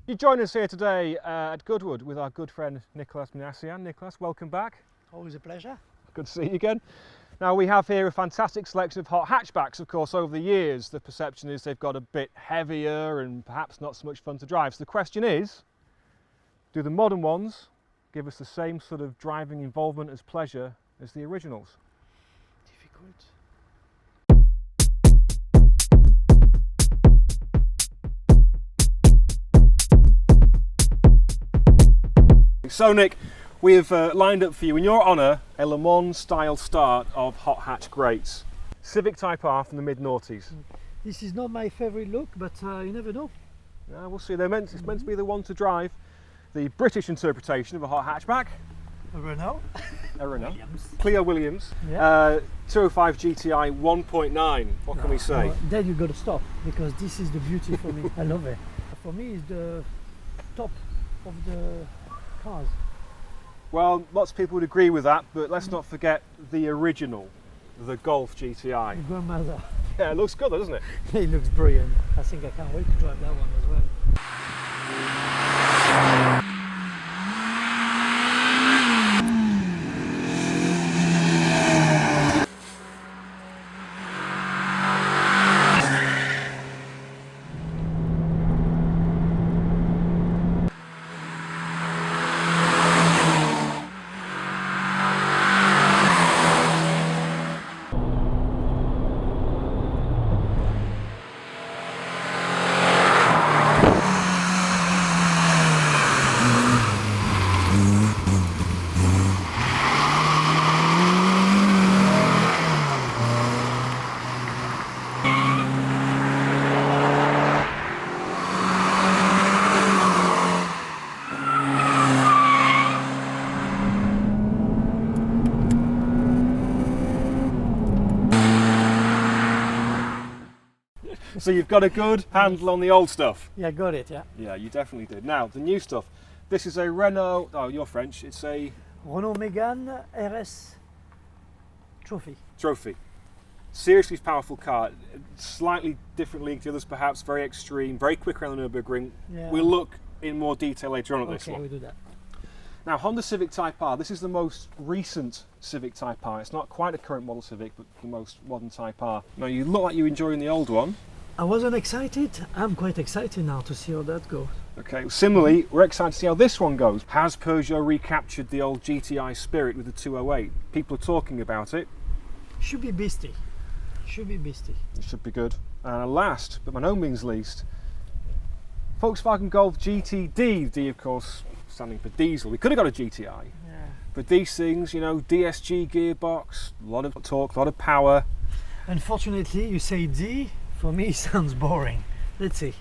You join us here today at Goodwood with our good friend Nicholas Minassian. Nicholas, welcome back. Always a pleasure. Good to see you again. Now we have here a fantastic selection of hot hatchbacks. Of course, over the years the perception is they've got a bit heavier and perhaps not so much fun to drive. So the question is, do the modern ones give us the same sort of driving involvement as pleasure as the originals? Difficult. So Nick, we have lined up for you in your honour a Le Mans style start of hot hatch greats. Civic Type-R from the mid-noughties. This is not my favourite look, but you never know. Yeah, we'll see. It's meant to be the one to drive. The British interpretation of a hot hatchback. A Renault. A Renault. Williams. Clio Williams. Yeah. 205 GTI 1.9. What can we say? Then you got to stop, because this is the beauty for me. I love it. For me, it's the top of the cars. Well, lots of people would agree with that, but let's not forget the original, the Golf GTI. The grandmother. Yeah, it looks good though, doesn't it? It looks brilliant. I think I can't wait to drive that one as well. So you've got a good handle on the old stuff. Yeah, got it, yeah. Yeah, you definitely did. Now, the new stuff. This is a Renault, oh, you're French, it's a... Renault Megane RS Trophy. Seriously powerful car, slightly different league to others perhaps, very extreme, very quick around the Nürburgring. Yeah. We'll look in more detail later on at this one. Okay, we do that. Now, Honda Civic Type-R, this is the most recent Civic Type-R. It's not quite a current model Civic, but the most modern Type-R. Now, you look like you're enjoying the old one. I wasn't excited. I'm quite excited now to see how that goes. Okay, similarly, we're excited to see how this one goes. Has Peugeot recaptured the old GTI spirit with the 208? People are talking about it. Should be beastie. Should be beastie. It should be good. And last, but by no means least, Volkswagen Golf GTD. D, of course, standing for diesel. We could have got a GTI. Yeah. But these things, you know, DSG gearbox, a lot of torque, a lot of power. Unfortunately, you say D. For me, it sounds boring. Let's see.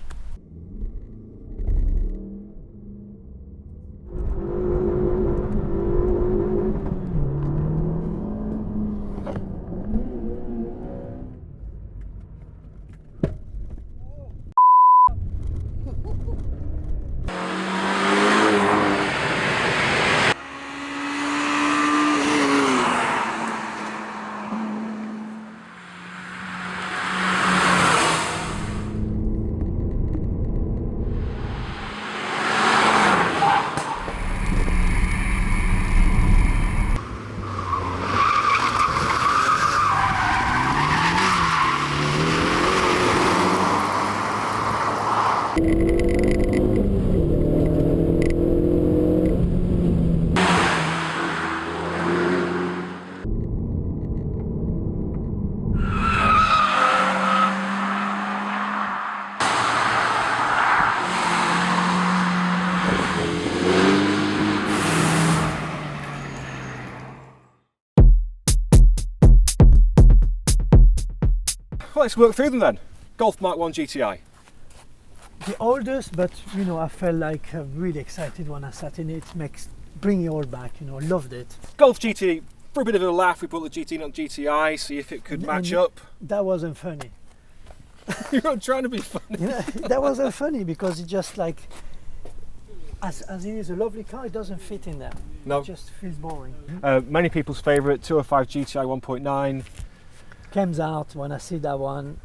Well, let's work through them then. Golf Mark 1 GTI. The oldest, but you know, I felt like really excited when I sat in it. Bring it all back, you know, loved it. Golf GT, for a bit of a laugh, we brought the GT not GTI, see if it could match up. That wasn't funny. You're not trying to be funny. You know, that wasn't funny because it just like, as it is a lovely car, it doesn't fit in there. No. It just feels boring. Many people's favourite 205 GTI 1.9. Comes out when I see that one.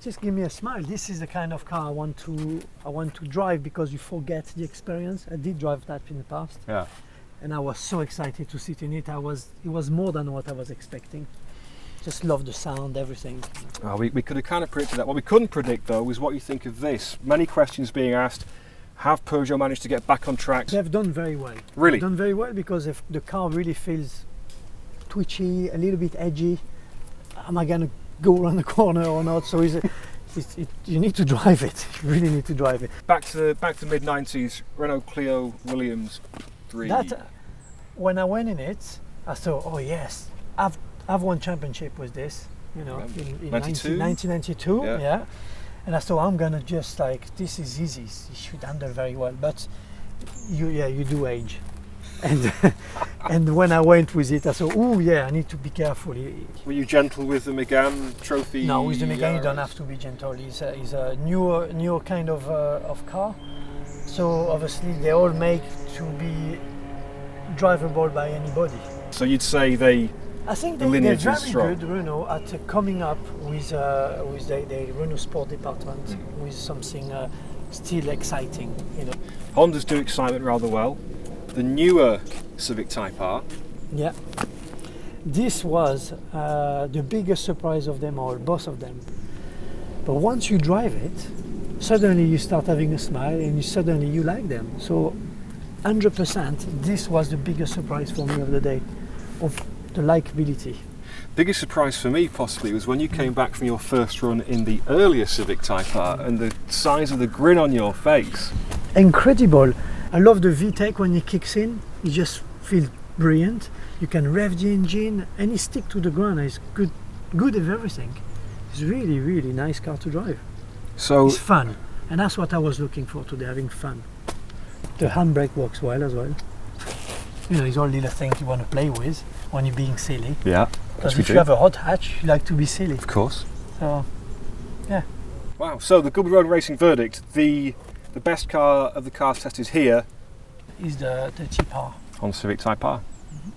just give me a smile. This is the kind of car I want to drive, because you forget the experience. I did drive that in the past. Yeah. And I was so excited to sit in it. It was more than what I was expecting. Just love the sound, everything. Oh, we could have kind of predicted that. What we couldn't predict, though, was what you think of this. Many questions being asked. Have Peugeot managed to get back on track? They've done very well. Really? They've done very well, because if the car really feels twitchy, a little bit edgy. Am I going to go around the corner or not? So you need to drive it. You really need to drive it. Back to mid-90s, Renault Clio Williams 3. When I went in it, I thought, oh yes, I've won championship with this, in 1992, yeah. And I thought, I'm gonna just this is easy. You should handle very well, but you do age. And and when I went with it, I thought, oh yeah, I need to be careful. Were you gentle with the Megane trophy? No, with the Megane you don't have to be gentle. It's a newer kind of car. So obviously they all make to be drivable by anybody. So you'd say I think the they're lineage very is strong. good, Renault, at coming up with the Renaultsport department with something still exciting. Hondas do excitement rather well. The newer Civic Type-R. Yeah. This was the biggest surprise of them all, both of them. But once you drive it, suddenly you start having a smile and suddenly you like them. So 100%, this was the biggest surprise for me of the day, of the likability. Biggest surprise for me possibly was when you came back from your first run in the earlier Civic Type-R and the size of the grin on your face. Incredible. I love the VTEC when it kicks in. It just feels brilliant. You can rev the engine and it sticks to the ground. It's good of everything. It's really, really nice car to drive. So it's fun, and that's what I was looking for today, having fun. The handbrake works well as well. It's all little things you want to play with when you're being silly. Yeah. Because if you have a hot hatch, you like to be silly. Of course. So, yeah. Wow. So the Goodwood Road Racing verdict: the best car of the cars tested here is the Type-R on Civic Type-R. Mm-hmm.